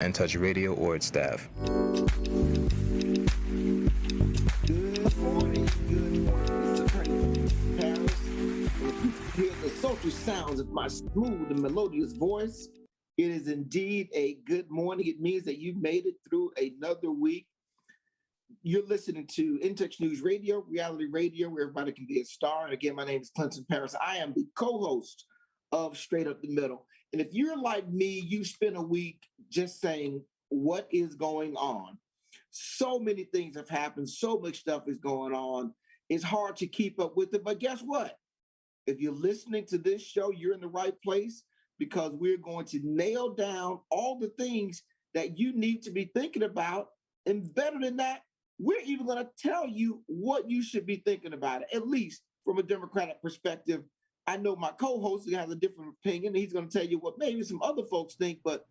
In Touch Radio or its staff. Good morning, good morning. This is Attorney Paris. And if you hear the sultry sounds of my smooth and melodious voice, it is indeed a good morning. It means that you've made it through another week. You're listening to In Touch News Radio, reality radio, where everybody can be a star. And again, my name is Clinton Paris. I am the co-host of Straight Up the Middle. And if you're like me, you spend a week just saying, what is going on? So many things have happened. So much stuff is going on. It's hard to keep up with it. But guess what? If you're listening to this show, you're in the right place because we're going to nail down all the things that you need to be thinking about. And better than that, we're even going to tell you what you should be thinking about it, at least from a Democratic perspective. I know my co-host has a different opinion. He's going to tell you what maybe some other folks think, but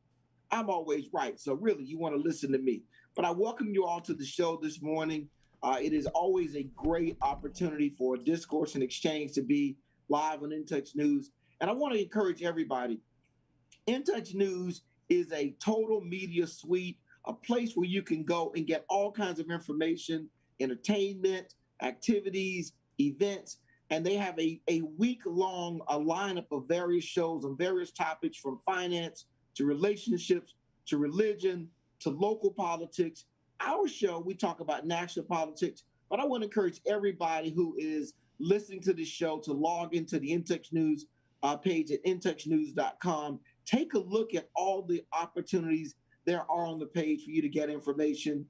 I'm always right. So really, you want to listen to me. But I welcome you all to the show this morning. It is always a great opportunity for discourse and exchange to be live on In Touch News. And I want to encourage everybody. In Touch News is a total media suite, a place where you can go and get all kinds of information, entertainment, activities, events. And they have a week-long lineup of various shows on various topics from finance to relationships, to religion, to local politics. Our show, we talk about national politics, but I want to encourage everybody who is listening to this show to log into the InTouch News page at intouchnews.com. Take a look at all the opportunities there are on the page for you to get information.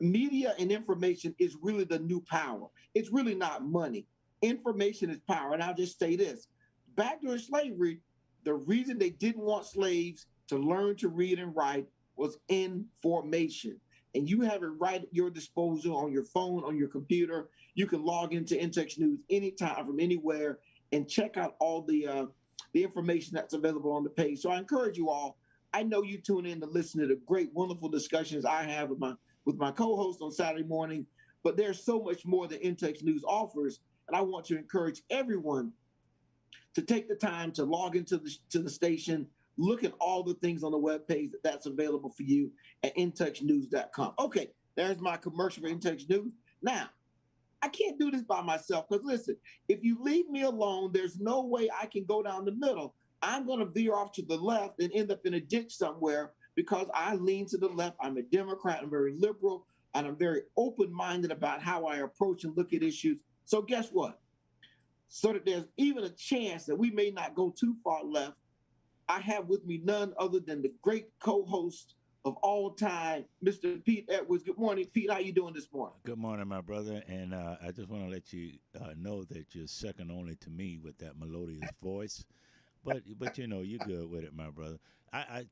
Media and information is really the new power. It's really not money. Information is power. And I'll just say this. Back during slavery, the reason they didn't want slaves to learn to read and write was information. And you have it right at your disposal on your phone, on your computer. You can log into InTouch News anytime from anywhere and check out all the information that's available on the page. So I encourage you all. I know you tune in to listen to the great, wonderful discussions I have with my co-host on Saturday morning, but there's so much more that InTouch News offers. And I want to encourage everyone to take the time to log into the station, look at all the things on the webpage that's available for you at intouchnews.com. Okay, there's my commercial for InTouch News. Now, I can't do this by myself because listen, if you leave me alone, there's no way I can go down the middle. I'm going to veer off to the left and end up in a ditch somewhere because I lean to the left. I'm a Democrat. I'm very liberal, and I'm very open-minded about how I approach and look at issues. So guess what? So that there's even a chance that we may not go too far left, I have with me none other than the great co-host of all time, Mr. Pete Edwards. Good morning, Pete. How you doing this morning? Good morning, my brother, and I just want to let you know that you're second only to me with that melodious voice. But you know you're good with it, my brother.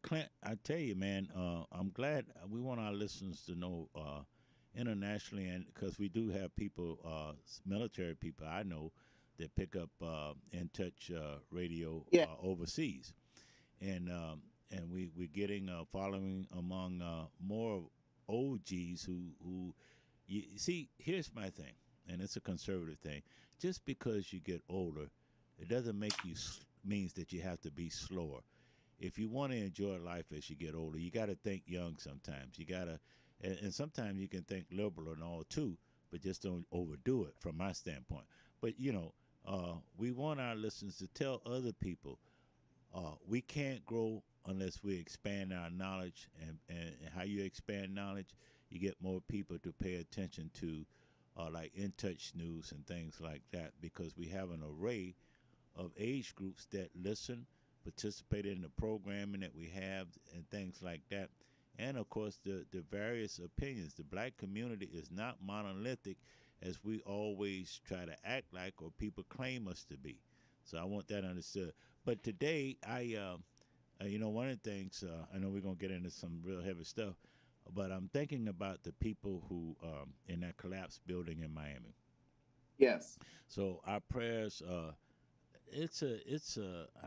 Clint, I tell you, man, I'm glad we want our listeners to know internationally, and because we do have people, military people I know that pick up In Touch radio Yeah. overseas, and we're getting a following among more OGs who you see. Here's my thing, and it's a conservative thing. Just because you get older, it doesn't make you means that you have to be slower. If you want to enjoy life as you get older, you got to think young. Sometimes you gotta, and sometimes you can think liberal and all too, but just don't overdo it. From my standpoint, but you know, we want our listeners to tell other people we can't grow unless we expand our knowledge, and how you expand knowledge, you get more people to pay attention to, like In Touch News and things like that, because we have an array of age groups that listen, participate in the programming that we have, and things like that. And of course, the various opinions. The black community is not monolithic as we always try to act like or people claim us to be. So I want that understood. But today, you know, one of the things, I know we're going to get into some real heavy stuff, but I'm thinking about the people who in that collapsed building in Miami. Yes. So our prayers, I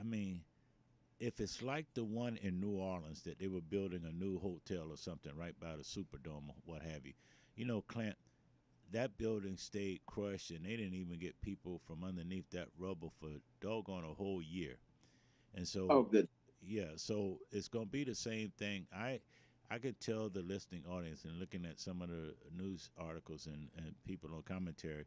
mean, if it's like the one in New Orleans that they were building a new hotel or something right by the Superdome or what have you, you know, Clint, that building stayed crushed and they didn't even get people from underneath that rubble for doggone a whole year. And Oh, so, good. yeah, so it's going to be the same thing. I could tell the listening audience and looking at some of the news articles and people on commentary,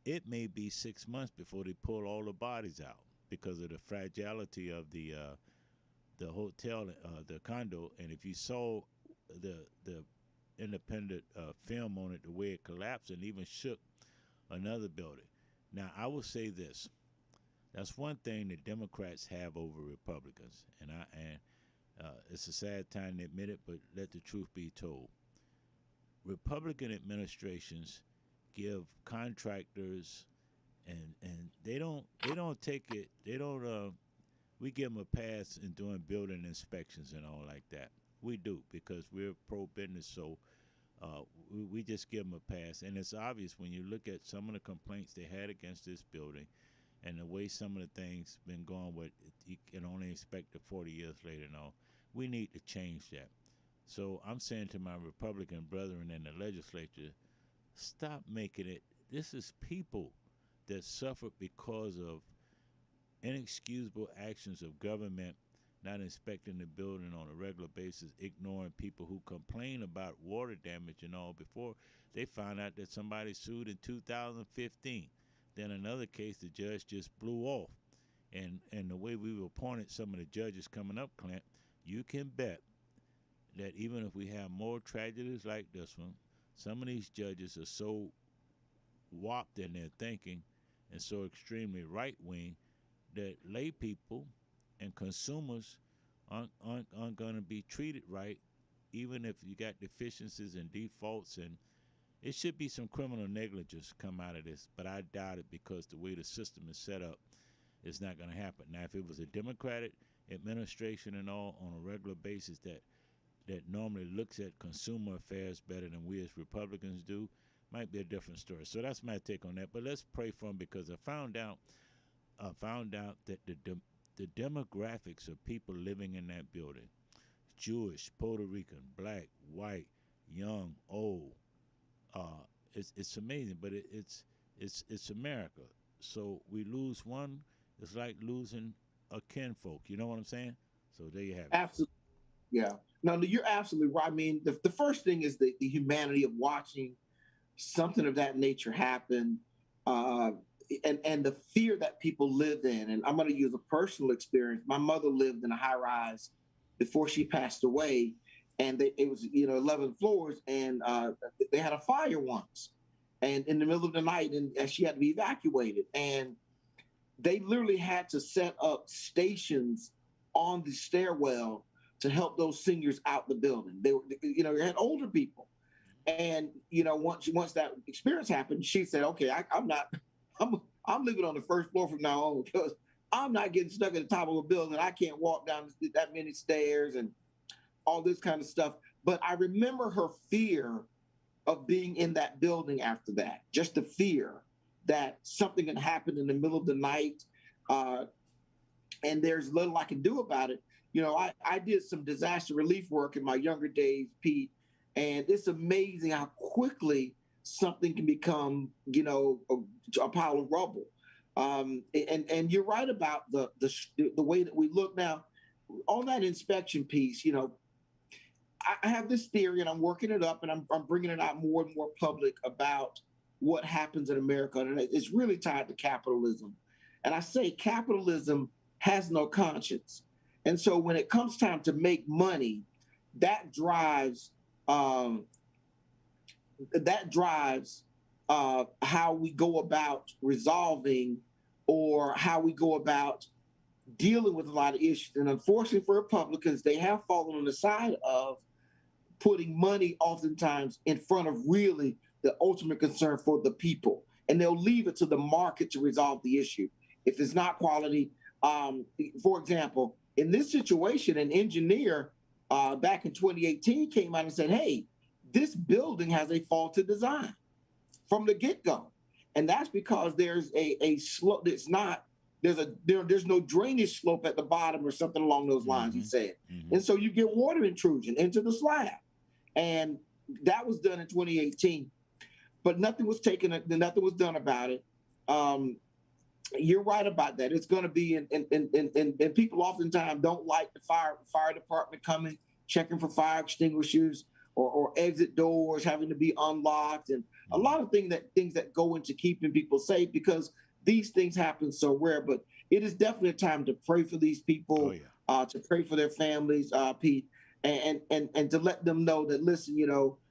it may be 6 months before they pull all the bodies out because of the fragility of the hotel, the condo. And if you saw the independent film on it, the way it collapsed and even shook another building. Now, I will say this: that's one thing that Democrats have over Republicans, and it's a sad time to admit it, but let the truth be told. Republican administrations give contractors, and they don't take it. They don't. We give them a pass in doing building inspections and all like that. We do because we're pro business, so we just give them a pass. And it's obvious when you look at some of the complaints they had against this building, and the way some of the things been going with, you can only inspect it 40 years later. No, we need to change that. So I'm saying to my Republican brethren in the legislature, stop making it. This is people that suffer because of inexcusable actions of government not inspecting the building on a regular basis, ignoring people who complain about water damage and all before they found out that somebody sued in 2015. Then another case, the judge just blew off. And the way we've appointed some of the judges coming up, Clint, you can bet that even if we have more tragedies like this one, some of these judges are so warped in their thinking and so extremely right-wing that lay people and consumers aren't going to be treated right, even if you got deficiencies and defaults. And it should be some criminal negligence come out of this, but I doubt it because the way the system is set up, it's not going to happen. Now, if it was a Democratic administration and all on a regular basis that normally looks at consumer affairs better than we as Republicans do, might be a different story. So that's my take on that. But let's pray for them because I found out that the demographics of people living in that building, Jewish, Puerto Rican, black, white, young, old, it's amazing. But it's America. So we lose one, it's like losing a kinfolk. You know what I'm saying? So there you have it. Absolutely. Yeah. No, you're absolutely right. I mean, the first thing is the humanity of watching something of that nature happen, and the fear that people live in. And I'm going to use a personal experience. My mother lived in a high rise before she passed away, and it was 11 floors, and they had a fire once, and in the middle of the night, and she had to be evacuated, and they literally had to set up stations on the stairwell to help those seniors out the building. They were, they had older people. And, once that experience happened, she said, okay, I'm living on the first floor from now on because I'm not getting stuck at the top of a building. I can't walk down that many stairs and all this kind of stuff. But I remember her fear of being in that building after that, just the fear that something had happened in the middle of the night, and there's little I can do about it. I did some disaster relief work in my younger days, Pete, and it's amazing how quickly something can become, a pile of rubble. And you're right about the way that we look now on that inspection piece. I have this theory, and I'm working it up, and I'm bringing it out more and more public about what happens in America, and it's really tied to capitalism. And I say capitalism has no conscience, and so when it comes time to make money, that drives how we go about resolving or how we go about dealing with a lot of issues. And unfortunately for Republicans, they have fallen on the side of putting money oftentimes in front of really the ultimate concern for the people. And they'll leave it to the market to resolve the issue. If it's not quality, for example, in this situation, an engineer back in 2018 came out and said, hey, this building has a faulty design from the get-go. And that's because there's a slope that's not, there's no drainage slope at the bottom or something along those lines, he said. Mm-hmm. And so you get water intrusion into the slab. And that was done in 2018. But nothing was done about it. You're right about that. It's going to be, and people oftentimes don't like the fire department coming checking for fire extinguishers or exit doors having to be unlocked, and a lot of things that go into keeping people safe because these things happen so rare. But it is definitely a time to pray for these Oh people, yeah. to pray for their families, Pete, and to let them know that listen,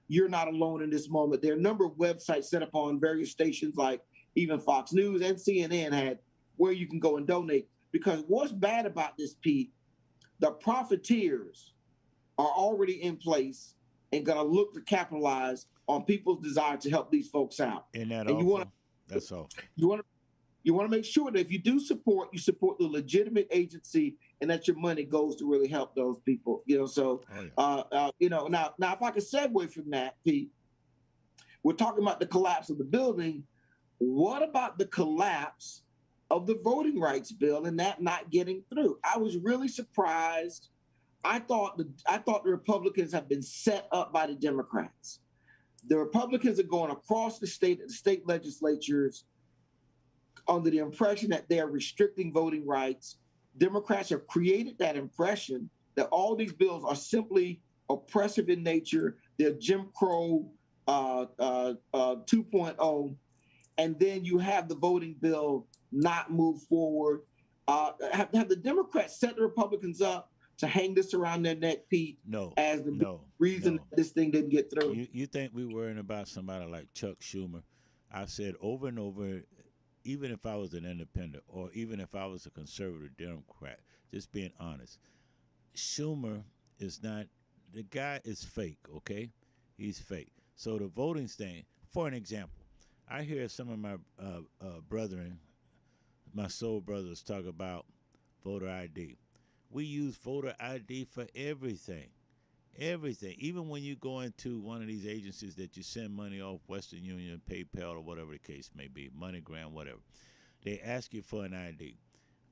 you're not alone in this moment. There are a number of websites set up on various stations like even Fox News and CNN had where you can go and donate. Because what's bad about this, Pete, the profiteers are already in place and going to look to capitalize on people's desire to help these folks out. Isn't that And awful? That's awful. you want to you want to make sure that if you do support, you support the legitimate agency, and that your money goes to really help those people. So Oh yeah. now if I could segue from that, Pete, we're talking about the collapse of the building. What about the collapse of the voting rights bill and that not getting through? I was really surprised. I thought the Republicans have been set up by the Democrats. The Republicans are going across the state legislatures under the impression that they are restricting voting rights. Democrats have created that impression that all these bills are simply oppressive in nature. They're Jim Crow 2.0. And then you have the voting bill not move forward. Have the Democrats set the Republicans up to hang this around their neck, Pete, No. as the No. reason No. this thing didn't get through? You think we worrying about somebody like Chuck Schumer? I've said over and over, even if I was an independent or even if I was a conservative Democrat, just being honest, Schumer is not, the guy is fake, okay? He's fake. So the voting thing, for an example, I hear some of my brethren, my soul brothers, talk about voter ID. We use voter ID for everything. Everything. Even when you go into one of these agencies that you send money off, Western Union, PayPal, or whatever the case may be, MoneyGram, whatever, they ask you for an ID.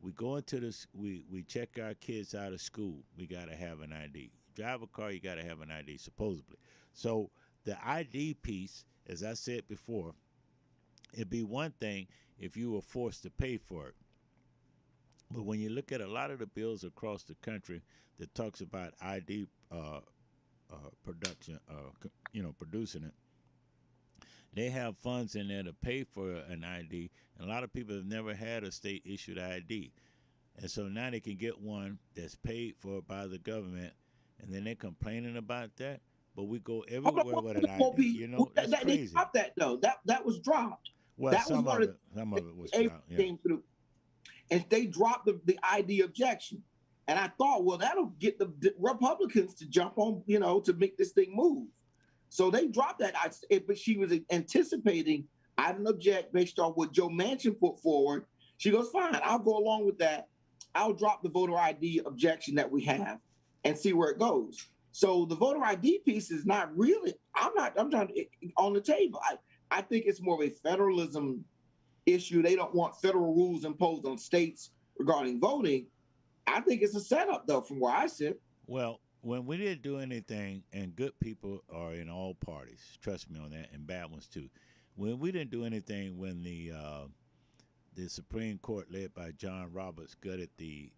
We go into this, we check our kids out of school. We got to have an ID. Drive a car, you got to have an ID, supposedly. So the ID piece, as I said before, it'd be one thing if you were forced to pay for it. But when you look at a lot of the bills across the country that talks about ID production, producing it, they have funds in there to pay for an ID. And a lot of people have never had a state issued ID. And so now they can get one that's paid for by the government, and then they're complaining about that. But we go everywhere with an ID. That's They crazy. dropped that though. That was dropped. Well, That was some one of of it was the dropped. Yeah. came through, and they dropped the ID objection. And I thought, well, that'll get the Republicans to jump on, to make this thing move. So they dropped that. But she was anticipating, I didn't object based on what Joe Manchin put forward. She goes, fine, I'll go along with that. I'll drop the voter ID objection that we have and see where it goes. So the voter ID piece is not really, I'm trying to, on the table. I think it's more of a federalism issue. They don't want federal rules imposed on states regarding voting. I think it's a setup, though, from where I sit. Well, when we didn't do anything, and good people are in all parties, trust me on that, and bad ones too. When we didn't do anything, when the Supreme Court, led by John Roberts, gutted the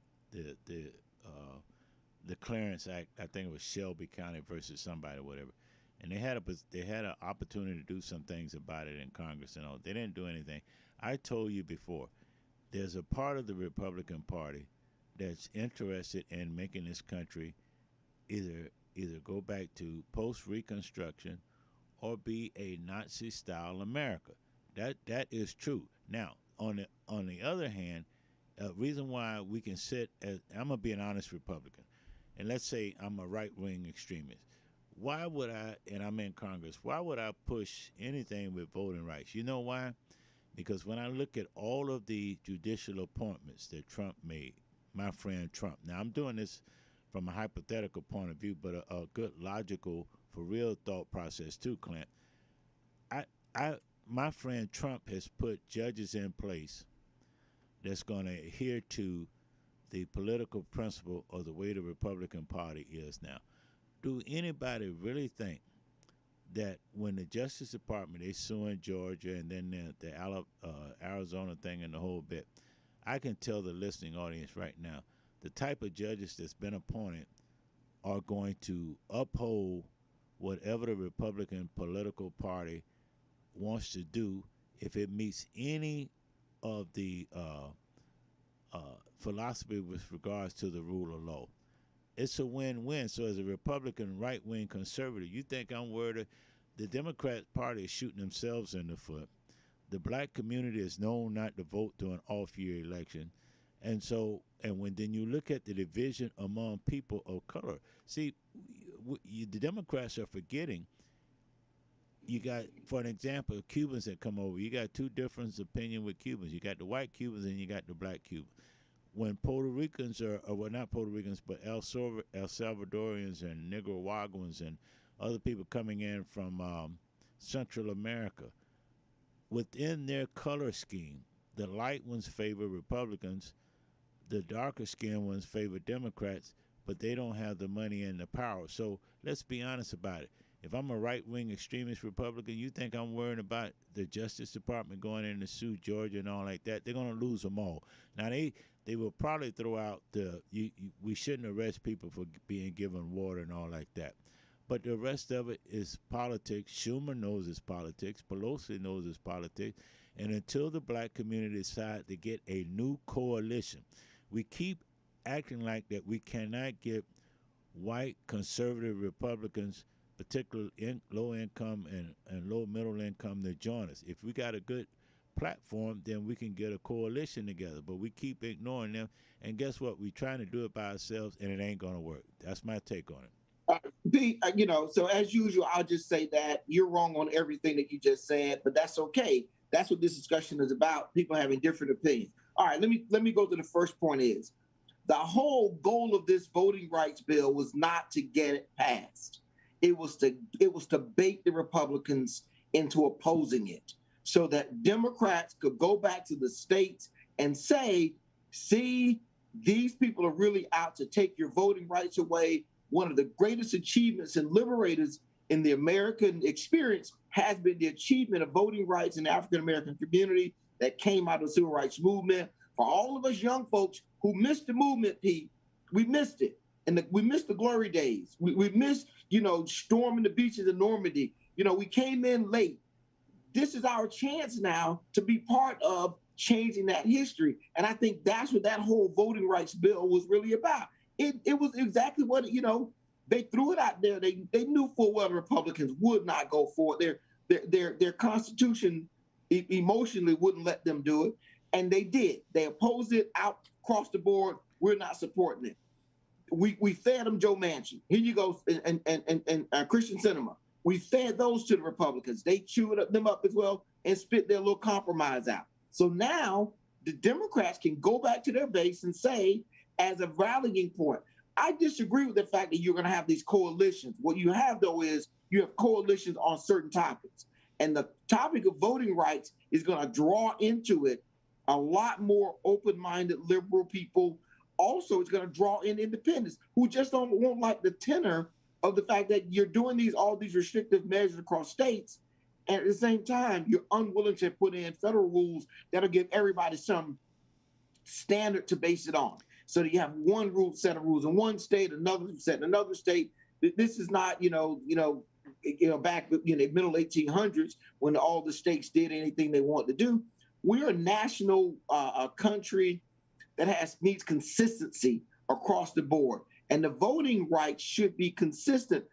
Clarence Act, I think it was Shelby County versus somebody, whatever, and they had an opportunity to do some things about it in Congress and all. They didn't do anything. I told you before, there's a part of the Republican Party that's interested in making this country either go back to post-Reconstruction or be a Nazi-style America. That is true. Now, on the other hand, reason why we can sit as, I'm gonna be an honest Republican, and let's say I'm a right-wing extremist. Why would I, and I'm in Congress, why would I push anything with voting rights? You know why? Because when I look at all of the judicial appointments that Trump made, my friend Trump. Now, I'm doing this from a hypothetical point of view, but a good logical, for real thought process too, Clint. My friend Trump has put judges in place that's going to adhere to the political principle of the way the Republican Party is now. Do anybody really think that when the Justice Department is suing Georgia and then the Arizona thing and the whole bit, I can tell the listening audience right now, the type of judges that's been appointed are going to uphold whatever the Republican political party wants to do if it meets any of the philosophy with regards to the rule of law. It's a win-win. So as a Republican right-wing conservative, you think I'm worried? The Democrat Party is shooting themselves in the foot. The black community is known not to vote during off-year election. And so, and when then you look at the division among people of color, see, the Democrats are forgetting. You got, for an example, Cubans that come over. You got two different opinions with Cubans. You got the white Cubans and you got the black Cubans. When Puerto Ricans or well, not Puerto Ricans, but El Salvadorians and Nicaraguans and other people coming in from Central America, within their color scheme, the light ones favor Republicans, the darker skinned ones favor Democrats, but they don't have the money and the power. So let's be honest about it. If I'm a right-wing extremist Republican, you think I'm worried about the Justice Department going in to sue Georgia and all like that? They're going to lose them all. Now, they will probably throw out we shouldn't arrest people for being given water and all like that. But the rest of it is politics. Schumer knows it's politics. Pelosi knows it's politics. And until the black community decide to get a new coalition, we keep acting like that we cannot get white conservative Republicans, particularly low income and low middle income, to join us. If we got a good platform, then we can get a coalition together. But we keep ignoring them. And guess what? We're trying to do it by ourselves, and it ain't going to work. That's my take on it. Pete, so as usual, I'll just say that you're wrong on everything that you just said, but that's okay. That's what this discussion is about. People having different opinions. All right, let me go to the first point. Is the whole goal of this voting rights bill was not to get it passed. It was to bait the Republicans into opposing it, so that Democrats could go back to the states and say, "See, these people are really out to take your voting rights away." One of the greatest achievements and liberators in the American experience has been the achievement of voting rights in the African-American community that came out of the civil rights movement. For all of us young folks who missed the movement, Pete, we missed it. And we missed the glory days. We missed, storming the beaches of Normandy. We came in late. This is our chance now to be part of changing that history. And I think that's what that whole voting rights bill was really about. It was exactly what, they threw it out there. They knew full well the Republicans would not go for it. Their constitution emotionally wouldn't let them do it. And they did. They opposed it out across the board. We're not supporting it. We fed them Joe Manchin. Here you go, and Christian Sinema. We fed those to the Republicans. They chewed them up as well and spit their little compromise out. So now the Democrats can go back to their base and say, as a rallying point, I disagree with the fact that you're going to have these coalitions. What you have, though, is you have coalitions on certain topics. And the topic of voting rights is going to draw into it a lot more open-minded liberal people. Also, it's going to draw in independents who just won't like the tenor of the fact that you're doing all these restrictive measures across states. And at the same time, you're unwilling to put in federal rules that'll give everybody some standard to base it on. So that you have one set of rules in one state, another set in another state. This is not, back in the middle 1800s when all the states did anything they wanted to do. We're a national country that needs consistency across the board, and the voting rights should be consistent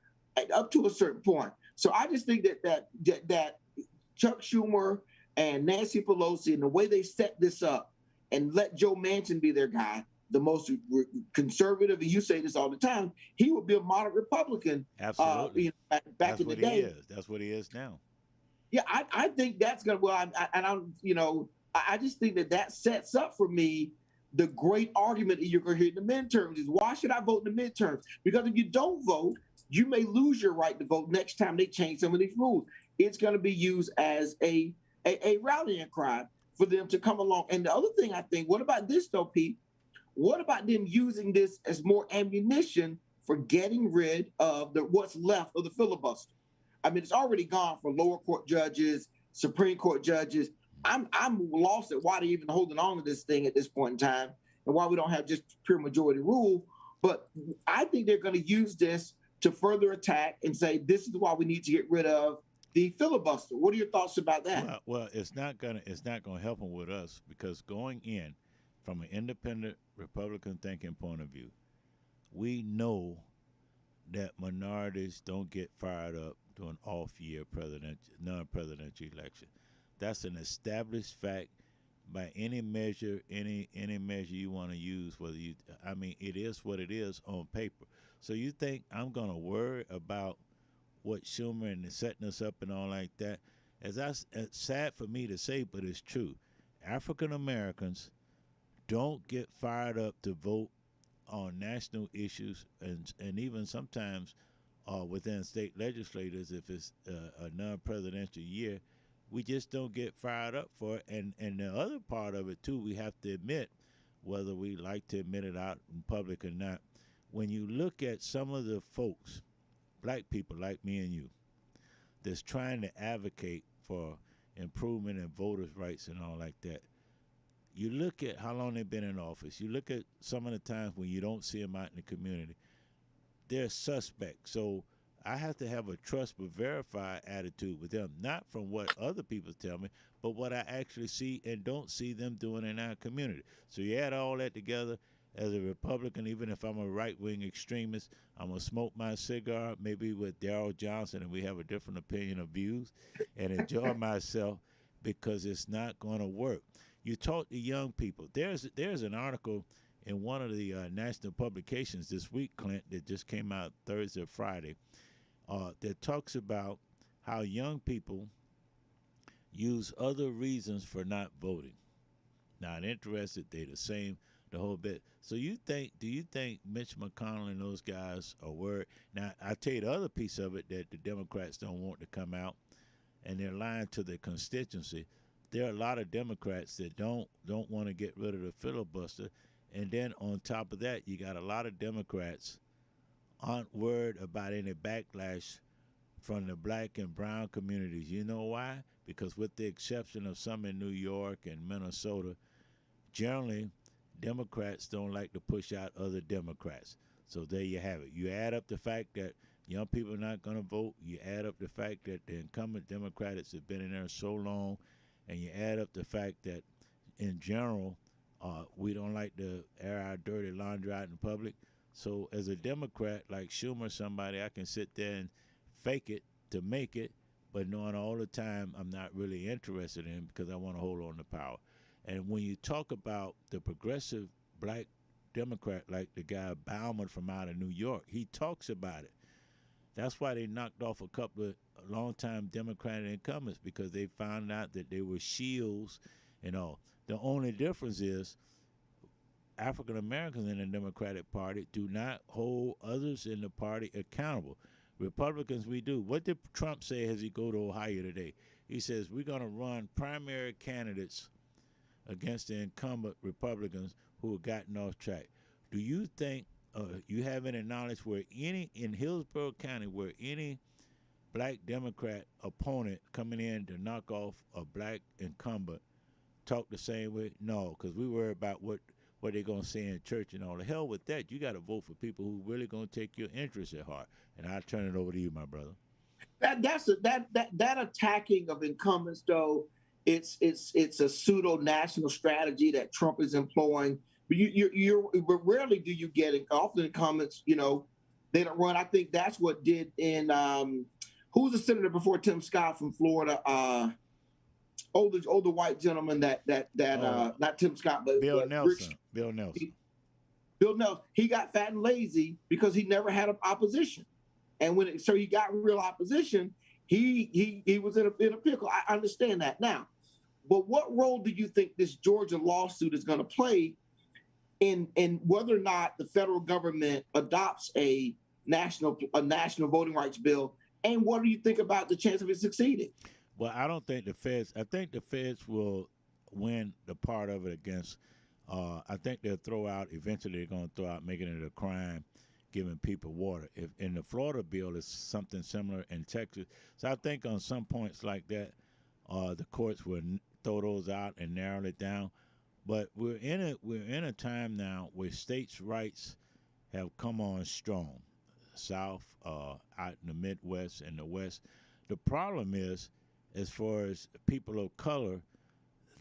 up to a certain point. So I just think that Chuck Schumer and Nancy Pelosi and the way they set this up and let Joe Manchin be their guy, the most conservative, and you say this all the time, he would be a moderate Republican. Absolutely. Back in the day. That's what he is now. Yeah, I think that's going to, I just think that sets up for me the great argument that you're going to hear in the midterms is, why should I vote in the midterms? Because if you don't vote, you may lose your right to vote next time they change some of these rules. It's going to be used as a rallying cry for them to come along. And the other thing I think, what about this though, Pete? What about them using this as more ammunition for getting rid of what's left of the filibuster? I mean, it's already gone for lower court judges, Supreme Court judges. I'm lost at why they're even holding on to this thing at this point in time, and why we don't have just pure majority rule. But I think they're going to use this to further attack and say this is why we need to get rid of the filibuster. What are your thoughts about that? Well, it's not gonna help them with us because going in from an independent Republican thinking point of view, we know that minorities don't get fired up during off-year non-presidential election. That's an established fact by any measure, any measure you want to use. I mean, it is what it is on paper. So you think I'm gonna worry about what Schumer and setting us up and all like that? It's sad for me to say, but it's true. African Americans don't get fired up to vote on national issues, and even sometimes within state legislators, if it's a non-presidential year, we just don't get fired up for it. And the other part of it too, we have to admit, whether we like to admit it out in public or not, when you look at some of the folks, black people like me and you, that's trying to advocate for improvement in voters' rights and all like that. You look at how long they've been in office. You look at some of the times when you don't see them out in the community. They're suspect. So I have to have a trust but verify attitude with them, not from what other people tell me, but what I actually see and don't see them doing in our community. So you add all that together. As a Republican, even if I'm a right-wing extremist, I'm going to smoke my cigar, maybe with Darrell Johnson, and we have a different opinion of views, and enjoy myself because it's not going to work. You talk to young people. There's an article in one of the national publications this week, Clint, that just came out Thursday or Friday, that talks about how young people use other reasons for not voting. Not interested, they're the same, the whole bit. So do you think Mitch McConnell and those guys are worried? Now, I tell you the other piece of it that the Democrats don't want to come out, and they're lying to their constituency. There are a lot of Democrats that don't want to get rid of the filibuster, and then on top of that, you got a lot of Democrats aren't worried about any backlash from the black and brown communities. You know why? Because with the exception of some in New York and Minnesota, generally Democrats don't like to push out other Democrats. So there you have it. You add up the fact that young people are not going to vote. You add up the fact that the incumbent Democrats have been in there so long. And you add up the fact that in general, we don't like to air our dirty laundry out in public. So as a Democrat like Schumer, somebody, I can sit there and fake it to make it, but knowing all the time I'm not really interested in because I want to hold on to power. And when you talk about the progressive black Democrat like the guy Bauman from out of New York, he talks about it. That's why they knocked off a couple of longtime Democratic incumbents, because they found out that they were shields and all. The only difference is African Americans in the Democratic Party do not hold others in the party accountable. Republicans, we do. What did Trump say as he go to Ohio today? He says, we're going to run primary candidates against the incumbent Republicans who have gotten off track. Do you think you have any knowledge where in Hillsborough County, where any black Democrat opponent coming in to knock off a black incumbent talk the same way? No, because we worry about what they're going to say in church and all. The hell with that. You got to vote for people who really going to take your interests at heart. And I'll turn it over to you, my brother. That attacking of incumbents, though, it's a pseudo national strategy that Trump is employing. But rarely do you get it. Often incumbents, they don't run. I think that's what did in who was the senator before Tim Scott from Florida? Older white gentleman that not Tim Scott, but Bill Nelson. Bill Nelson. Bill Nelson. He got fat and lazy because he never had opposition, and so he got real opposition, he was in a pickle. I understand that now, but what role do you think this Georgia lawsuit is going to play in whether or not the federal government adopts a national voting rights bill? And what do you think about the chance of it succeeding? Well, I think the feds will win the part of it against, I think eventually they're going to throw out making it a crime, giving people water. If in the Florida bill is something similar in Texas. So I think on some points like that, the courts will throw those out and narrow it down. But we're in a time now where states' rights have come on strong. South, out in the Midwest and the West. The problem is, as far as people of color,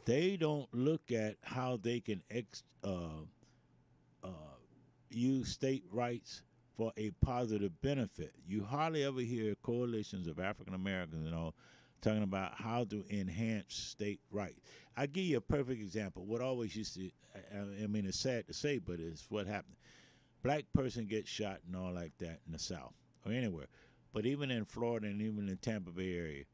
they don't look at how they can use state rights for a positive benefit. You hardly ever hear coalitions of African Americans and all talking about how to enhance state rights. I give you a perfect example. What always used to, I mean, it's sad to say, but it's what happened. Black person gets shot and all like that in the South or anywhere. But even in Florida and even in the Tampa Bay area,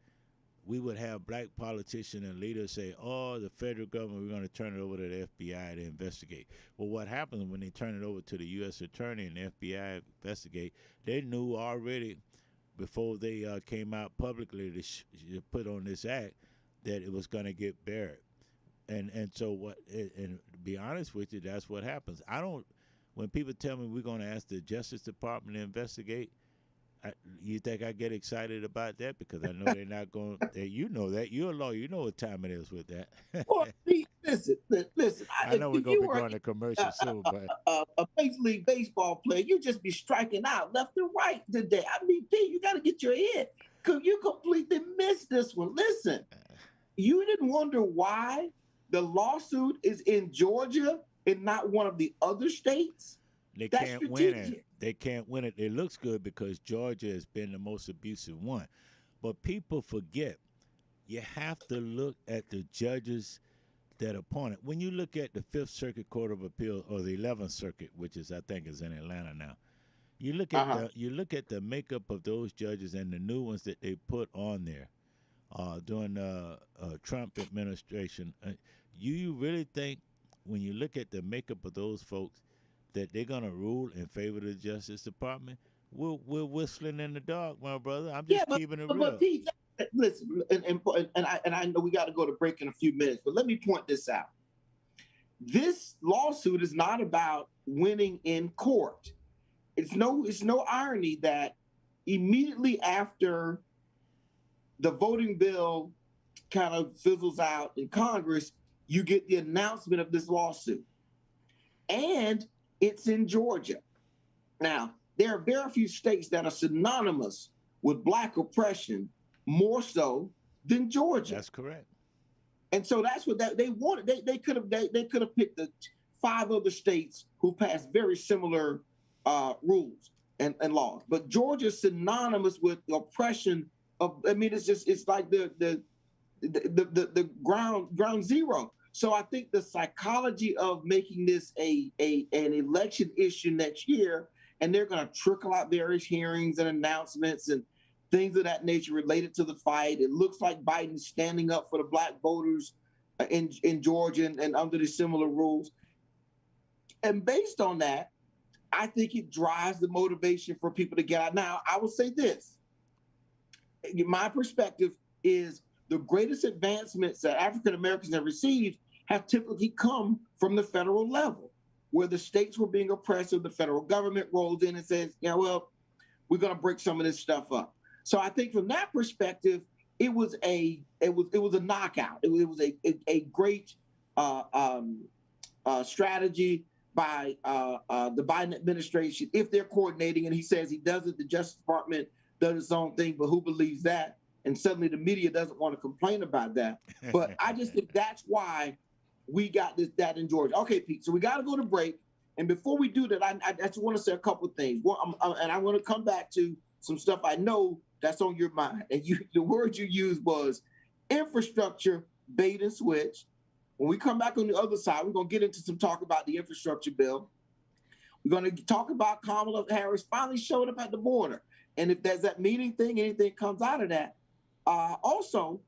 we would have black politicians and leaders say, oh, the federal government, we're going to turn it over to the FBI to investigate. Well, what happens when they turn it over to the U.S. attorney and the FBI investigate, they knew already before they came out publicly to put on this act that it was going to get buried. And so what, and to be honest with you, that's what happens. When people tell me we're going to ask the Justice Department to investigate, you think I get excited about that? Because I know they're not going. You know that. You're a lawyer. You know what time it is with that. Well, listen. I know we're going to be going to commercial soon, but a Major League Baseball player, you just be striking out left and right today. I mean, Pete, you got to get your head. You completely missed this one. Listen, you didn't wonder why the lawsuit is in Georgia and not one of the other states? They can't win it. They can't win it. It looks good because Georgia has been the most abusive one. But people forget, you have to look at the judges that appointed. When you look at the Fifth Circuit Court of Appeal or the 11th Circuit, which is I think is in Atlanta now, you look at the makeup of those judges and the new ones that they put on there during the Trump administration. You really think when you look at the makeup of those folks that they're going to rule in favor of the Justice Department? We're whistling in the dark, my brother. I'm just keeping it real. But Pete, listen, and I know we got to go to break in a few minutes, but let me point this out. This lawsuit is not about winning in court. It's no irony that immediately after the voting bill kind of fizzles out in Congress, you get the announcement of this lawsuit. And it's in Georgia. Now, there are very few states that are synonymous with Black oppression more so than Georgia. That's correct. And so that's what they wanted. They could have picked the 5 other states who passed very similar rules and laws. But Georgia is synonymous with the oppression of. I mean, it's like the ground zero. So I think the psychology of making this an election issue next year, and they're going to trickle out various hearings and announcements and things of that nature related to the fight. It looks like Biden's standing up for the Black voters in Georgia and under the similar rules. And based on that, I think it drives the motivation for people to get out. Now, I will say this. My perspective is the greatest advancements that African Americans have received have typically come from the federal level, where the states were being oppressed, the federal government rolls in and says, yeah, well, we're going to break some of this stuff up. So I think from that perspective, it was a knockout. It was a great strategy by the Biden administration if they're coordinating. And he says he does it. The Justice Department does its own thing, but who believes that? And suddenly the media doesn't want to complain about that. But I just think that's why we got that in Georgia. Okay, Pete, so we got to go to break. And before we do that, I just want to say a couple of things. And I want to come back to some stuff I know that's on your mind. And the word you used was infrastructure, bait and switch. When we come back on the other side, we're going to get into some talk about the infrastructure bill. We're going to talk about Kamala Harris finally showed up at the border. And if there's that meeting thing, anything comes out of that. Also,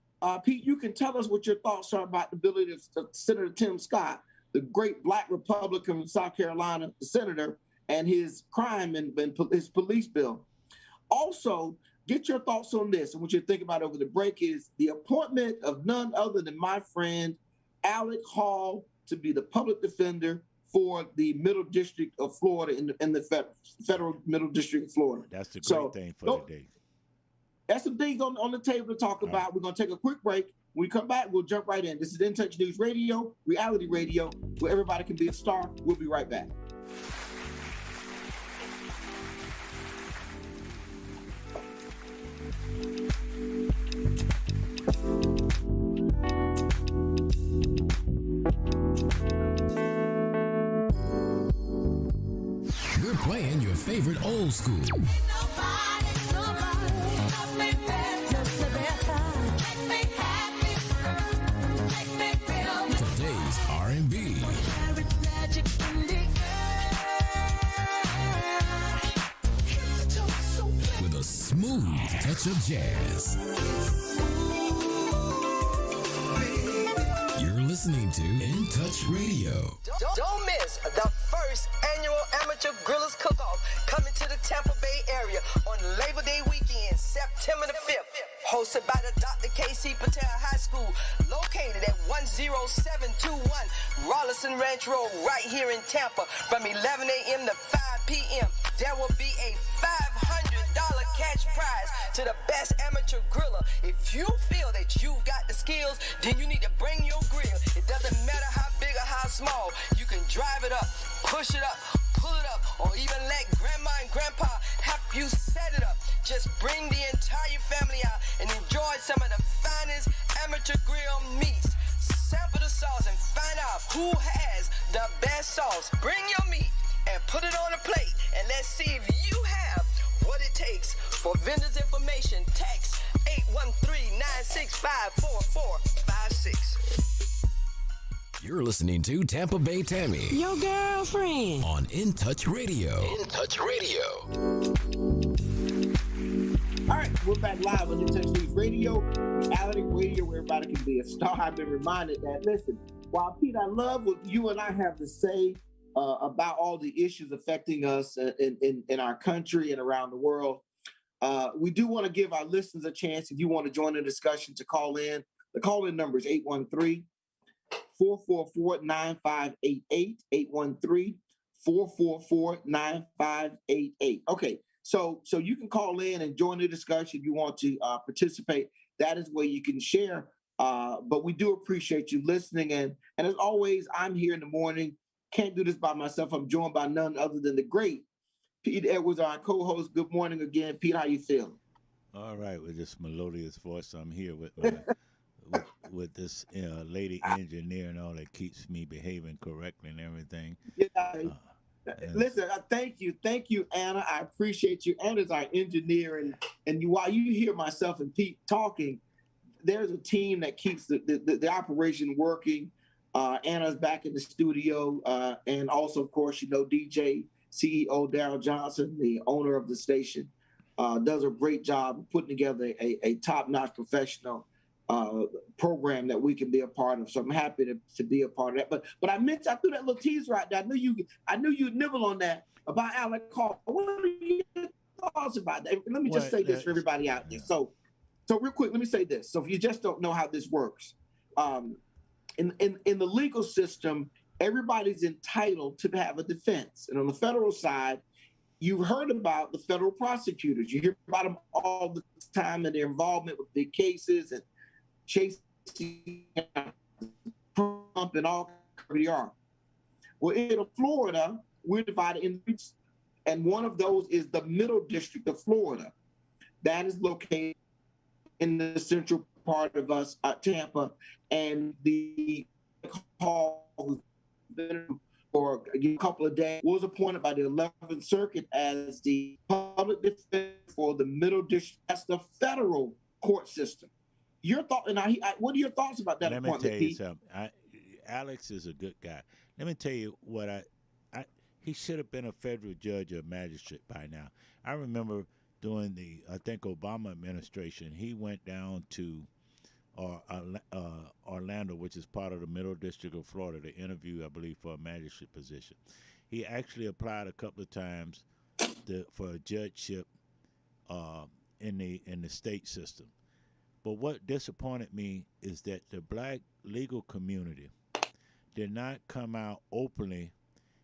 Pete, you can tell us what your thoughts are about the ability of Senator Tim Scott, the great Black Republican from South Carolina, the senator, and his crime and his police bill. Also, get your thoughts on this. And what you're thinking about over the break is the appointment of none other than my friend Alec Hall to be the public defender for the Middle District of Florida in the federal Middle District of Florida. That's the great thing for today. That's some things on the table to talk about. Right. We're going to take a quick break. When we come back, we'll jump right in. This is In Touch News Radio, reality radio, where everybody can be a star. We'll be right back. favorite old school. Today's R&B. With a smooth touch of jazz. You're listening to In Touch Radio. Don't miss the first annual Amateur Grillers Cook-Off coming to the Tampa Bay area on Labor Day weekend, September the 5th. Hosted by the Dr. K.C. Patel High School, located at 10721 Rollison Ranch Road, right here in Tampa, from 11 a.m. to 5 p.m. There will be a $500 cash prize to the best amateur griller. If you feel that you've got the skills, then you need to bring your grill. It doesn't matter how big or how small. You can drive it up, push it up, pull it up, or even let grandma and grandpa help you set it up. Just bring the entire family out and enjoy some of the finest amateur grill meats. Sample the sauce and find out who has the best sauce. Bring your meat and put it on a plate, and let's see if you have what it takes. For vendors information, text 813-965-4456. You're listening to Tampa Bay Tammy Your girlfriend. on In Touch Radio. In Touch Radio. All right, we're back live on In Touch News Radio, reality radio where everybody can be a star. I've been reminded that, listen, while Pete, I love what you and I have to say about all the issues affecting us in our country and around the world. We do want to give our listeners a chance, if you want to join the discussion, to call in. The call-in number is 813-444-9588, 813-444-9588. Okay, so you can call in and join the discussion if you want to participate. That is where you can share. But we do appreciate you listening. And as always, I'm here in the morning. Can't do this by myself. I'm joined by none other than the great Pete Edwards, our co-host. Good morning again, Pete. How you feeling? All right, with this melodious voice, I'm here with with this lady engineer and all that keeps me behaving correctly and everything. Yeah. Listen, thank you, Anna. I appreciate you. Anna's our engineer, and while you hear myself and Pete talking, there's a team that keeps the operation working. Anna's back in the studio, and also, of course, DJ CEO Daryl Johnson, the owner of the station, does a great job of putting together a top-notch professional program that we can be a part of. So I'm happy to be a part of that. But I threw that little teaser out there. I knew you'd nibble on that about Alec Hall. What are your thoughts about that? Let me just say this for everybody out there. So real quick, let me say this. So if you just don't know how this works, in the legal system, everybody's entitled to have a defense. And on the federal side, you've heard about the federal prosecutors. You hear about them all the time and their involvement with big cases and chasing Trump and all they are. Well, in Florida, we're divided in, and one of those is the Middle District of Florida. That is located in the central part of us, Tampa, and the call who's been for a couple of days was appointed by the 11th Circuit as the public defender for the Middle District. That's the federal court system. Your thought, and what are your thoughts about that appointment? Let me tell you something. Alex is a good guy. Let me tell you what he should have been a federal judge or magistrate by now. I remember during the, I think, Obama administration, he went down to Orlando, which is part of the Middle District of Florida, to interview, I believe, for a magistrate position. He actually applied a couple of times for a judgeship in the state system. But what disappointed me is that the black legal community did not come out openly,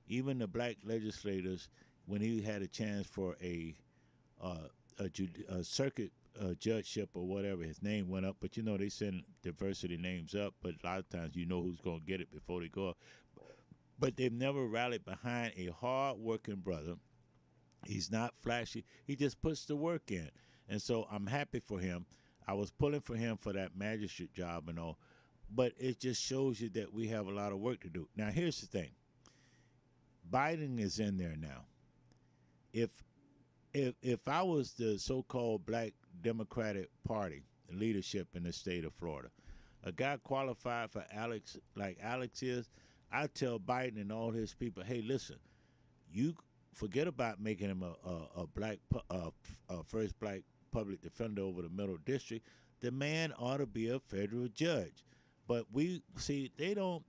even the black legislators, when he had a chance for a circuit judgeship or whatever, his name went up. But they send diversity names up, but a lot of times who's going to get it before they go up. But they've never rallied behind a hard-working brother. He's not flashy. He just puts the work in. And so I'm happy for him. I was pulling for him for that magistrate job and all, but it just shows you that we have a lot of work to do. Now, here's the thing. Biden is in there now. if if I was the so-called Black Democratic Party leadership in the state of Florida, a guy qualified for Alex like Alex is, I tell Biden and all his people, hey, listen, you forget about making him a black first black public defender over the Middle District. The man ought to be a federal judge. But we see the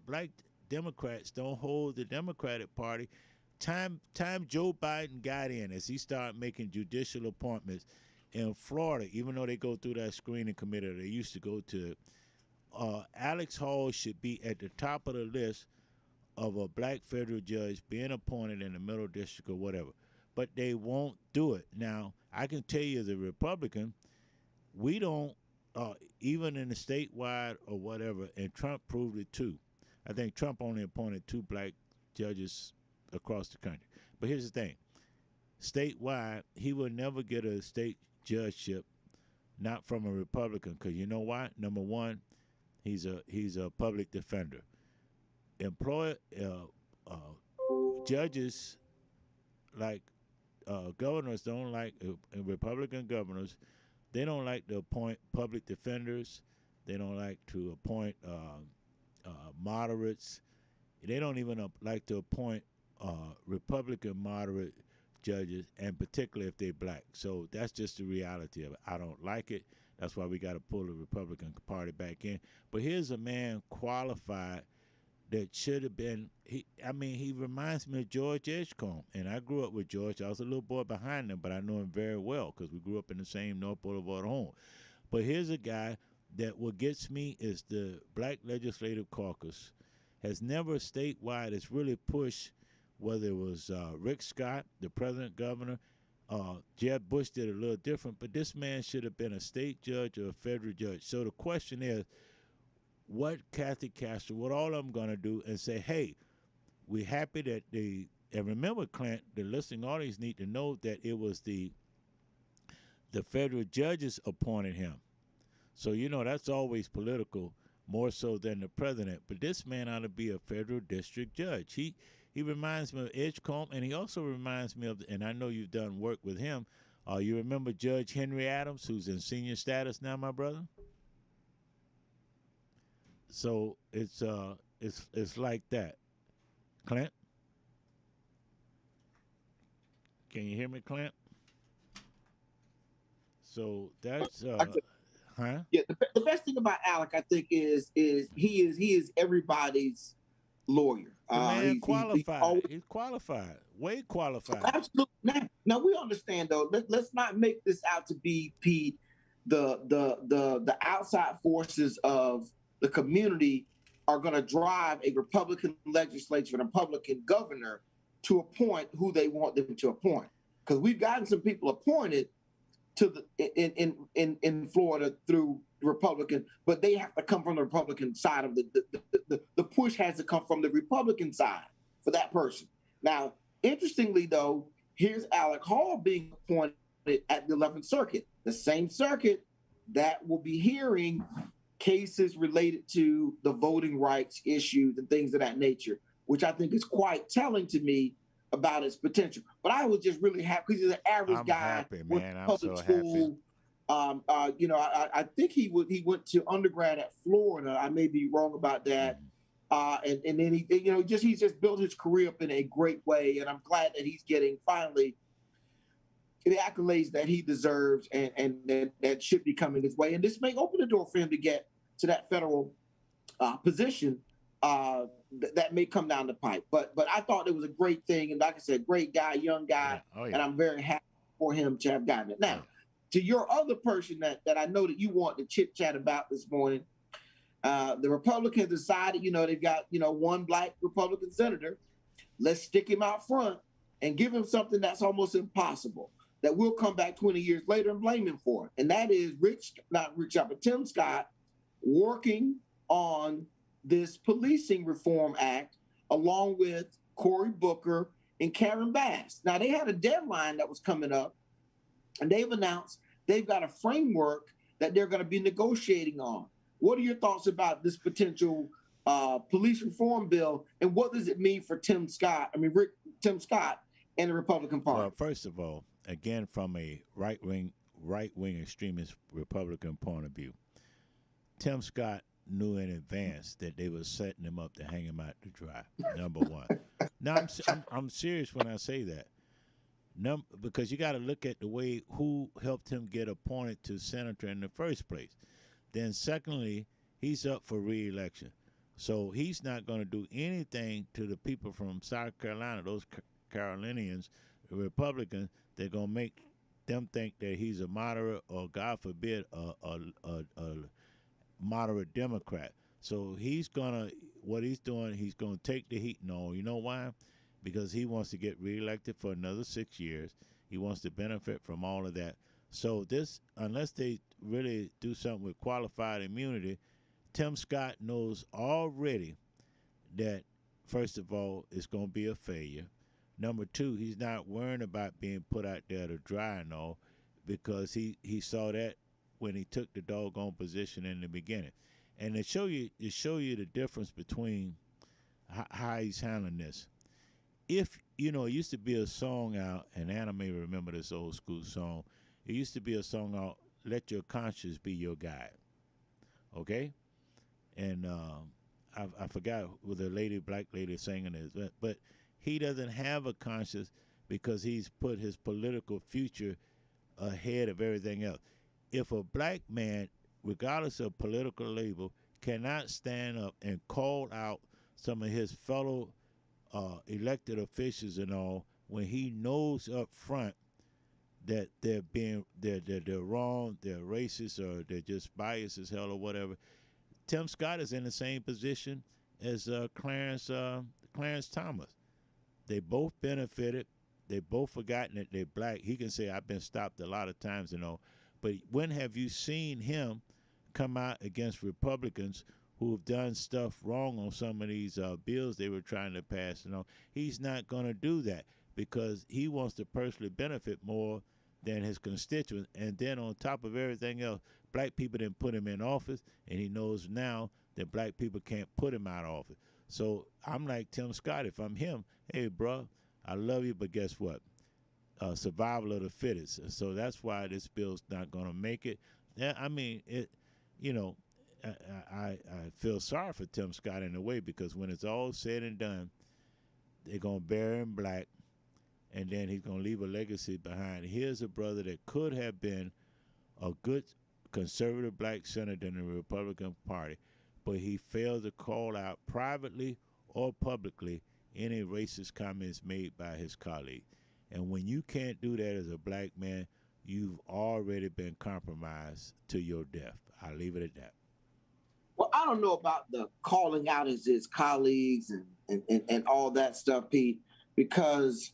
black Democrats don't hold the Democratic Party. Time Joe Biden got in, as he started making judicial appointments in Florida, even though they go through that screening committee they used to go to, Alex Hall should be at the top of the list of a black federal judge being appointed in the Middle District or whatever. But they won't do it. Now, I can tell you as a Republican, we don't, even in the statewide or whatever, and Trump proved it too. I think Trump only appointed 2 black judges across the country. But here's the thing. Statewide, he will never get a state judgeship, not from a Republican, because you know why? Number one, he's a public defender. Judges, like governors, don't like Republican governors. They don't like to appoint public defenders. They don't like to appoint moderates. They don't even like to appoint Republican moderate judges, and particularly if they're black. So that's just the reality of it. I don't like it. That's why we got to pull the Republican Party back in. But here's a man qualified that should have been, he reminds me of George Edgecombe. And I grew up with George. I was a little boy behind him, but I know him very well because we grew up in the same North Boulevard home. But here's a guy that what gets me is the Black Legislative Caucus has never statewide has really pushed, whether it was Rick Scott, the president governor, Jeb Bush did a little different, but this man should have been a state judge or a federal judge. So the question is, what Kathy Castro, what all of them going to do and say, hey, we're happy that and remember, Clint, the listening audience need to know that it was the federal judges appointed him. So, that's always political, more so than the president. But this man ought to be a federal district judge. He reminds me of Edgecombe, and he also reminds me of, and I know you've done work with him, you remember Judge Henry Adams, who's in senior status now, my brother? So it's like that. Clint? Can you hear me, Clint? So that's huh? Yeah, the best thing about Alec, I think, is he is everybody's lawyer. The man qualified. He's qualified, way qualified. Absolutely. Now we understand though. Let's not make this out to be, Pete, the outside forces of the community are going to drive a Republican legislature and a Republican governor to appoint who they want them to appoint. Because we've gotten some people appointed to in Florida through Republican, but they have to come from the Republican side of the push has to come from the Republican side for that person. Now, interestingly though, here's Alec Hall being appointed at the 11th Circuit, the same circuit that will be hearing cases related to the voting rights issues and things of that nature, which I think is quite telling to me about its potential. But I was just really happy because he's an average guy. Happy, man. I'm public so school. Happy. I think he went to undergrad at Florida. I may be wrong about that. And then he's just built his career up in a great way. And I'm glad that he's getting finally the accolades that he deserves and that should be coming his way. And this may open the door for him to get to that federal position that may come down the pipe. But I thought it was a great thing. And like I said, great guy, young guy. Yeah. Oh, yeah. And I'm very happy for him to have gotten it. Now, to your other person that I know that you want to chit chat about this morning, the Republicans decided, they've got, one black Republican senator. Let's stick him out front and give him something that's almost impossible that we'll come back 20 years later and blame him for. And that is Tim Scott working on this policing reform act along with Cory Booker and Karen Bass. Now, they had a deadline that was coming up, and they've announced they've got a framework that they're going to be negotiating on. What are your thoughts about this potential police reform bill, and what does it mean for Tim Scott in the Republican Party? Well, first of all, again, from a right wing extremist Republican point of view, Tim Scott knew in advance that they were setting him up to hang him out to dry. Number one. Now I'm serious when I say that. Because you got to look at the way who helped him get appointed to senator in the first place. Then secondly, he's up for re-election. So he's not going to do anything to the people from South Carolina, those Carolinians, the Republicans, they're going to make them think that he's a moderate or, God forbid, a moderate Democrat. So what he's doing, he's going to take the heat. No, you know why? Because he wants to get reelected for another 6 years. He wants to benefit from all of that. So unless they really do something with qualified immunity, Tim Scott knows already that, first of all, it's going to be a failure. Number two, he's not worrying about being put out there to dry and all, because he saw that when he took the doggone position in the beginning. And to show you the difference between how he's handling this. If, it used to be a song out, and Anna may remember this old school song. It used to be a song out, "Let Your Conscience Be Your Guide." Okay? And I forgot with the black lady singing this, but he doesn't have a conscience because he's put his political future ahead of everything else. If a black man, regardless of political label, cannot stand up and call out some of his fellow elected officials and all, when he knows up front that they're wrong, they're racist, or they're just biased as hell or whatever, Tim Scott is in the same position as Clarence Thomas. They both benefited. They both forgotten that they're black. He can say, "I've been stopped a lot of times," and all. But when have you seen him come out against Republicans who have done stuff wrong on some of these bills they were trying to pass? He's not going to do that because he wants to personally benefit more than his constituents. And then on top of everything else, black people didn't put him in office, and he knows now that black people can't put him out of office. So I'm like Tim Scott. If I'm him, hey, bro, I love you, but guess what? Survival of the fittest. So that's why this bill's not going to make it. I mean, I feel sorry for Tim Scott in a way, because when it's all said and done, they're going to bury him black, and then he's going to leave a legacy behind. Here's a brother that could have been a good conservative black senator in the Republican Party, but he failed to call out privately or publicly any racist comments made by his colleague. And when you can't do that as a black man, you've already been compromised to your death. I'll leave it at that. Well, I don't know about the calling out as his colleagues and all that stuff, Pete, because,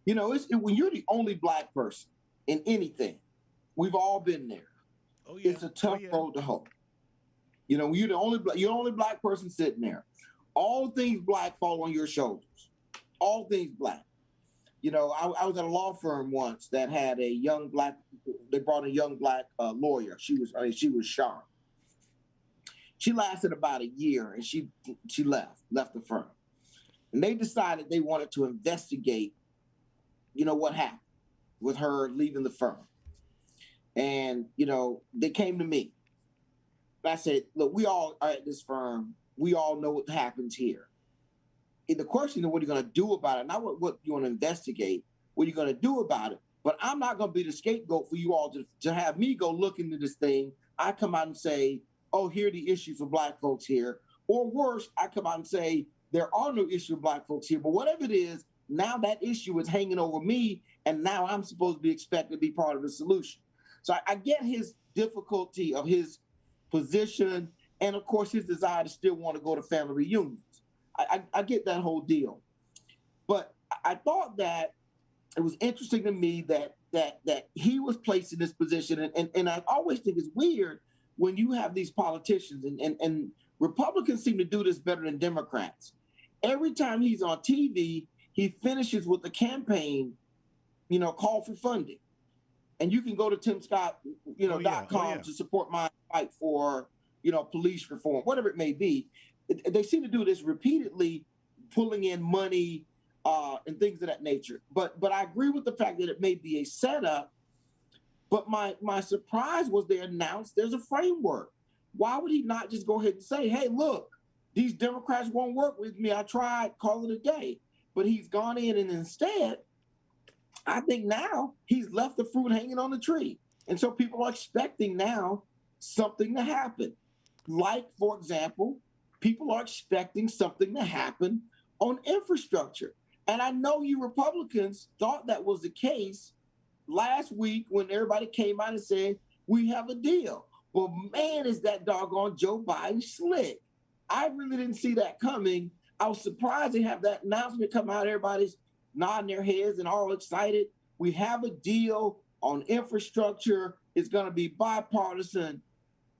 when you're the only black person in anything, we've all been there. Oh, yeah. It's a tough road to hoe. When you're the only black person sitting there. All things black fall on your shoulders. All things black. I was at a law firm once that had they brought a young black lawyer. She was sharp. She lasted about a year, and she left the firm. And they decided they wanted to investigate, what happened with her leaving the firm. And, they came to me. And I said, look, we all are at this firm. We all know what happens here. And the question is, what are you going to do about it? Not what you want to investigate, what are you going to do about it? But I'm not going to be the scapegoat for you all to have me go look into this thing. I come out and say, oh, here are the issues for black folks here. Or worse, I come out and say, there are no issues for black folks here. But whatever it is, now that issue is hanging over me, and now I'm supposed to be expected to be part of the solution. So I get his difficulty of his position, and of course his desire to still want to go to family reunions. I get that whole deal. But I thought that it was interesting to me that he was placed in this position. And I always think it's weird when you have these politicians, and Republicans seem to do this better than Democrats. Every time he's on TV, he finishes with the campaign, call for funding. And you can go to timscott.com to support my fight for, police reform, whatever it may be. They seem to do this repeatedly, pulling in money and things of that nature. But I agree with the fact that it may be a setup. But my surprise was they announced there's a framework. Why would he not just go ahead and say, hey, look, these Democrats won't work with me. I tried, call it a day. But he's gone in and instead, I think now he's left the fruit hanging on the tree. And so people are expecting now something to happen. Like, for example, people are expecting something to happen on infrastructure. And I know you Republicans thought that was the case last week when everybody came out and said, we have a deal. Well, man, is that doggone Joe Biden slick. I really didn't see that coming. I was surprised to have that announcement come out. Everybody's nodding their heads and all excited. We have a deal on infrastructure. It's going to be bipartisan.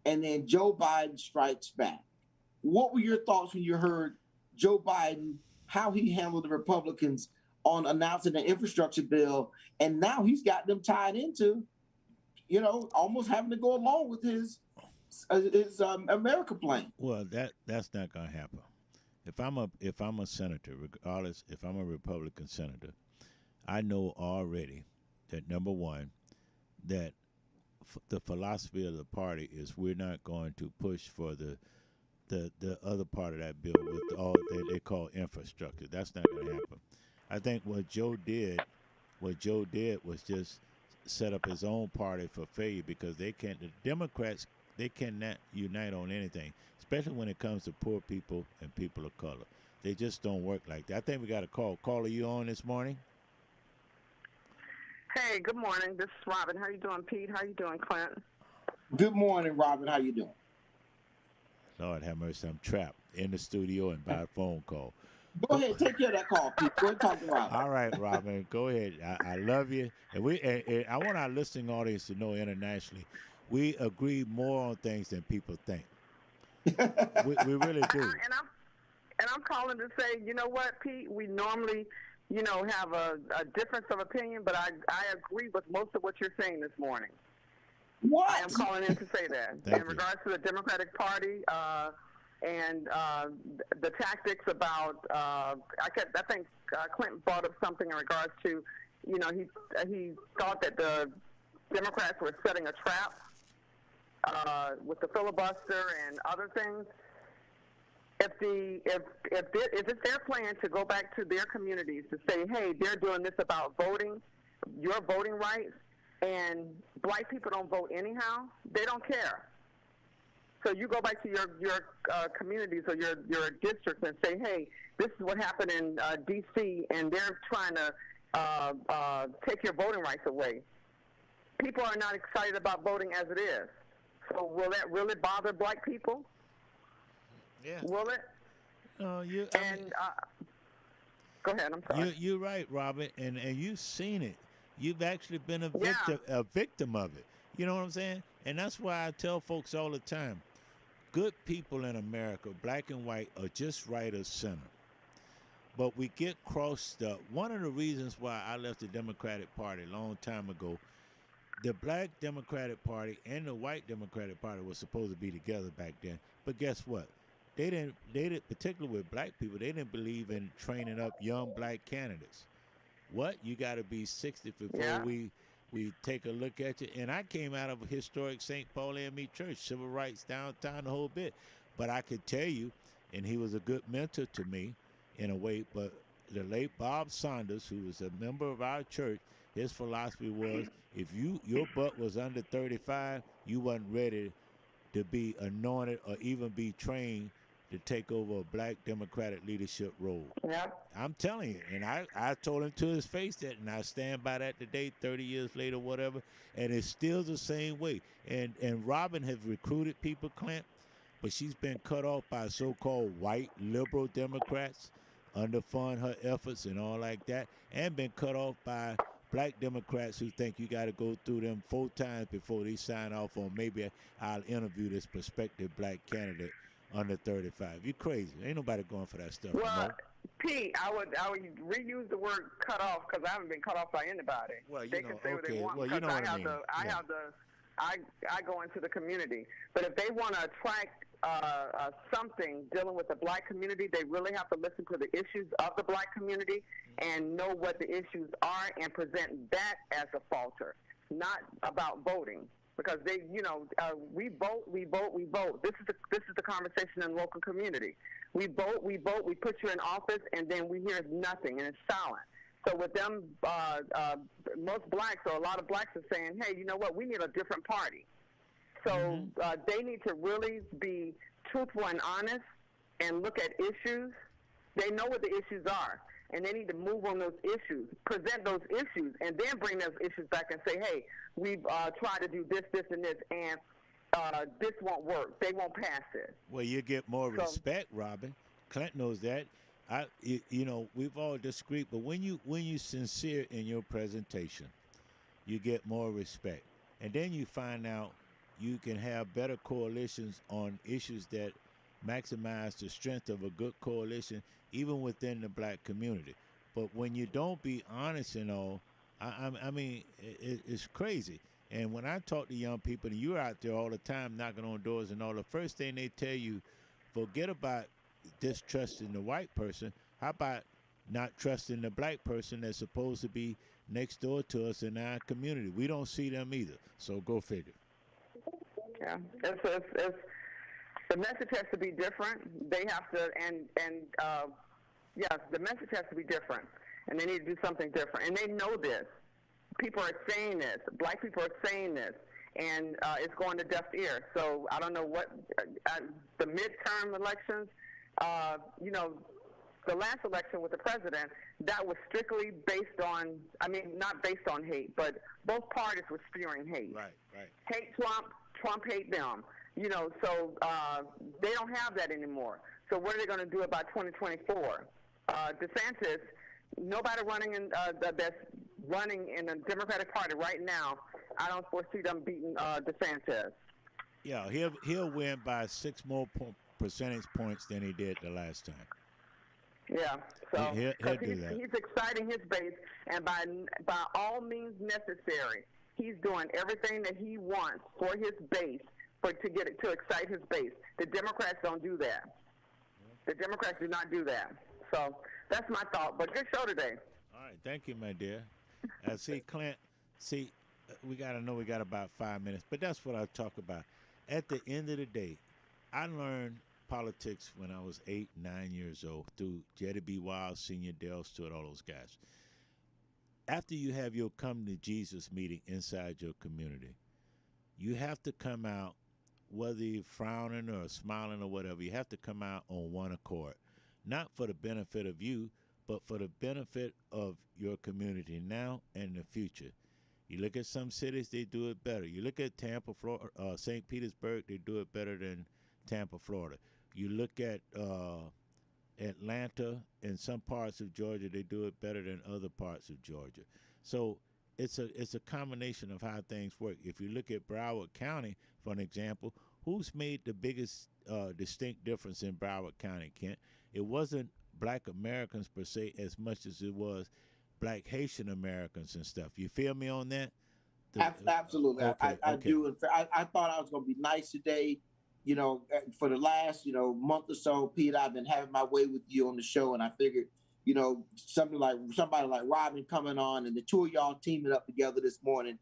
And then Joe Biden strikes back. What were your thoughts when you heard Joe Biden, how he handled the Republicans on announcing the infrastructure bill? And now he's got them tied into, almost having to go along with his America plan. Well, that's not going to happen. If I'm a senator, regardless, if I'm a Republican senator, I know already that number one, that the philosophy of the party is we're not going to push for the other part of that bill with all that they call infrastructure. That's not going to happen. I think what Joe did was just set up his own party for failure because the Democrats, they cannot unite on anything, especially when it comes to poor people and people of color. They just don't work like that. I think we got a call. Caller, you on this morning? Hey, good morning. This is Robin. How you doing, Pete? How you doing, Clint? Good morning, Robin. How you doing? Lord have mercy, I'm trapped in the studio and by a phone call. Go ahead, take care of that call, Pete. Go ahead, talk to Robin. All right, Robin, go ahead. I love you, and I want our listening audience to know internationally, we agree more on things than people think. we really do. And I'm calling to say, you know what, Pete? We normally, have a difference of opinion, but I agree with most of what you're saying this morning. What? I am calling in to say that. In regards to the Democratic Party and the tactics about, I think Clinton brought up something in regards to, he thought that the Democrats were setting a trap with the filibuster and other things. If it's their plan to go back to their communities to say, hey, they're doing this about voting, your voting rights, and black people don't vote anyhow, they don't care. So you go back to your communities or your districts and say, hey, this is what happened in D.C., and they're trying to take your voting rights away. People are not excited about voting as it is. So will that really bother black people? Yeah. Will it? No, go ahead. I'm sorry. You're right, Robert, and you've seen it. You've actually been a victim of it. You know what I'm saying? And that's why I tell folks all the time, good people in America, black and white, are just right of center. But we get crossed up. One of the reasons why I left the Democratic Party a long time ago, the black Democratic Party and the white Democratic Party were supposed to be together back then. But guess what? They didn't, particularly with black people, they didn't believe in training up young black candidates. What? You got to be 60 before we take a look at you. And I came out of a historic St. Paul AME church, civil rights downtown, the whole bit. But I could tell you, and he was a good mentor to me in a way, but the late Bob Saunders, who was a member of our church, his philosophy was if your butt was under 35, you wasn't ready to be anointed or even be trained to take over a black Democratic leadership role. Yeah. I'm telling you, and I told him to his face that, and I stand by that today, 30 years later, whatever, and it's still the same way. And Robin has recruited people, Clint, but she's been cut off by so-called white liberal Democrats, underfund her efforts and all like that, and been cut off by black Democrats who think you got to go through them 4 times before they sign off on maybe I'll interview this prospective black candidate under 35. You crazy. Ain't nobody going for that stuff. Well, Pete, I would reuse the word cut off because I haven't been cut off by anybody. Well, they can say what they want. Well, I I go into the community. But if they want to attract something dealing with the black community, they really have to listen to the issues of the black community and know what the issues are and present that as a falter, not about voting. Because they, we vote. This is the conversation in the local community. We vote, we put you in office, and then we hear nothing, and it's silent. So with them, most blacks, or a lot of blacks are saying, hey, you know what, we need a different party. So they need to really be truthful and honest and look at issues. They know what the issues are, and they need to move on those issues, present those issues, and then bring those issues back and say, hey, we've tried to do this, this, and this, and this won't work. They won't pass it. Well, you get more respect, Robin. Clint knows that. We've all disagreed, but when you sincere in your presentation, you get more respect, and then you find out you can have better coalitions on issues that maximize the strength of a good coalition, even within the black community. But when you don't be honest and all, I mean, it's crazy. And when I talk to young people, and you're out there all the time knocking on doors and all, the first thing they tell you, forget about distrusting the white person. How about not trusting the black person that's supposed to be next door to us in our community? We don't see them either. So go figure. Yeah, the message has to be different. They have to, the message has to be different, and they need to do something different. And they know this. People are saying this. Black people are saying this, and it's going to deaf ears. So I don't know what the midterm elections. The last election with the president, that was strictly based on, not based on hate, but both parties were spewing hate. Right. Hate Trump hate them. So they don't have that anymore. So what are they going to do about 2024? DeSantis, nobody running that's running in the Democratic Party right now, I don't foresee them beating DeSantis. Yeah, he'll win by 6 more percentage points than he did the last time. Yeah, so he'll do that. He's exciting his base, and by all means necessary, he's doing everything that he wants for his base, to excite his base. The Democrats don't do that. The Democrats do not do that. So that's my thought. But good show today. All right, thank you, my dear. Clint. We got to know we got about 5 minutes, but that's what I talk about. At the end of the day, I learned politics when I was 8, 9 years old through Jetty B. Wild, Senior Dale Stewart, all those guys. After you have your come to Jesus meeting inside your community, you have to come out, whether you're frowning or smiling or whatever, you have to come out on one accord, not for the benefit of you, but for the benefit of your community now and the future. You look at some cities, they do it better. You look at Tampa, Florida, St. Petersburg, they do it better than Tampa, Florida. You look at Atlanta and some parts of Georgia, they do it better than other parts of Georgia. So it's a combination of how things work. If you look at Broward County, for an example, who's made the biggest distinct difference in Broward County, Kent? It wasn't black Americans per se as much as it was black Haitian Americans and stuff. You feel me on that? Absolutely. Okay, I do. I thought I was going to be nice today. For the last, month or so, Pete, I've been having my way with you on the show, and I figured, somebody like Robin coming on and the two of y'all teaming up together this morning,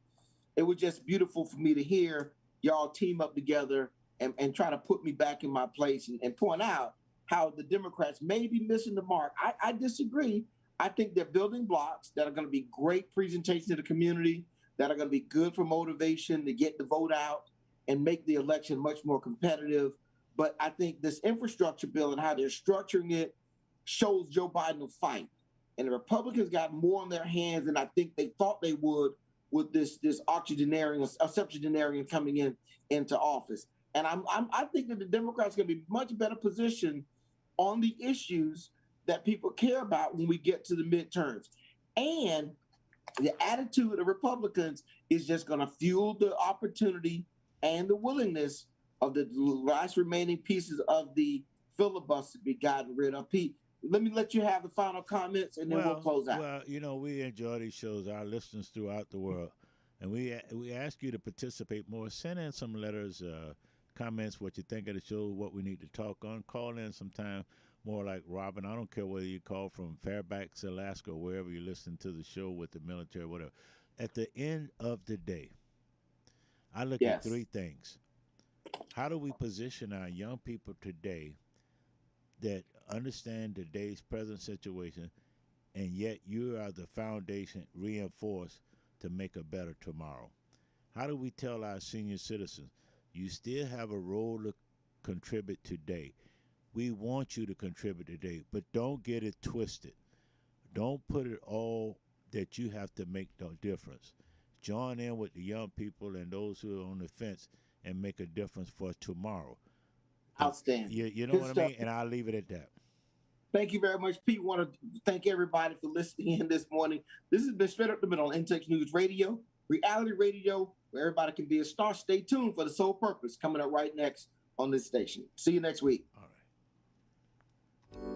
it was just beautiful for me to hear y'all team up together and try to put me back in my place and point out how the Democrats may be missing the mark. I disagree. I think they're building blocks that are going to be great presentation to the community, that are going to be good for motivation to get the vote out and make the election much more competitive. But I think this infrastructure bill and how they're structuring it shows Joe Biden will fight. And the Republicans got more on their hands than I think they thought they would with this septuagenarian coming into office. And I think that the Democrats are going to be much better positioned on the issues that people care about when we get to the midterms. And the attitude of the Republicans is just going to fuel the opportunity and the willingness of the last remaining pieces of the filibuster to be gotten rid of. Pete, let me let you have the final comments, and then we'll close out. Well, we enjoy these shows. Our listeners throughout the world And we ask you to participate more. Send in some letters, comments, what you think of the show, what we need to talk on. Call in sometime, more like Robin. I don't care whether you call from Fairbanks, Alaska, or wherever you listen to the show with the military, whatever. At the end of the day, I look at three things. How do we position our young people today that understand today's present situation, and yet you are the foundation reinforced to make a better tomorrow? How do we tell our senior citizens, you still have a role to contribute today? We want you to contribute today, but don't get it twisted. Don't put it all that you have to make the difference. Join in with the young people and those who are on the fence and make a difference for tomorrow. Outstanding. You know Good what stuff. I mean? And I'll leave it at that. Thank you very much, Pete. Want to thank everybody for listening in this morning. This has been Straight Up the Middle on Intex News Radio, reality radio, where everybody can be a star. Stay tuned for The Sole Purpose coming up right next on this station. See you next week. All right.